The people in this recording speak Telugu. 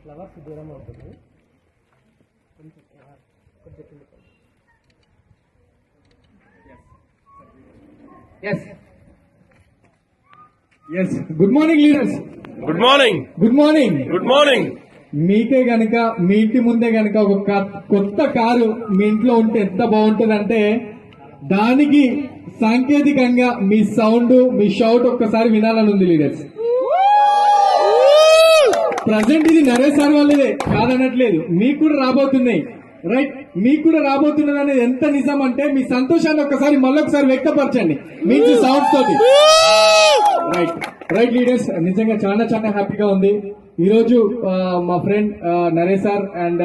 ఫ్లవర్స్ దూరం అవుతుంది. Good morning leaders. Good morning. Good morning. Good morning. మీకే గనక మీ ఇంటి ముందే గనక ఒక కొత్త కారు మీ ఇంట్లో ఉంటే ఎంత బాగుంటుందంటే దానికి సాంకేతికంగా మీ సౌండ్ మీ షౌట్ ఒక్కసారి వినాలని ఉంది లీడర్స్. ప్రజెంట్ ఇది నరేష్ సార్ వాళ్ళదే కాదనట్లేదు, మీకు కూడా రాబోతున్నాయి. రైట్, మీకు కూడా రాబోతున్నది అనేది ఎంత నిజం అంటే మీ సంతోషాన్ని ఒక్కసారి మళ్ళొకసారి వ్యక్తపరచండి మంచి సౌండ్స్ తోటి. రైట్ రైట్ లీడర్స్, నిజంగా చాలా చాలా హ్యాపీగా ఉంది. ఈ రోజు మా ఫ్రెండ్ నరేష్ సార్ అండ్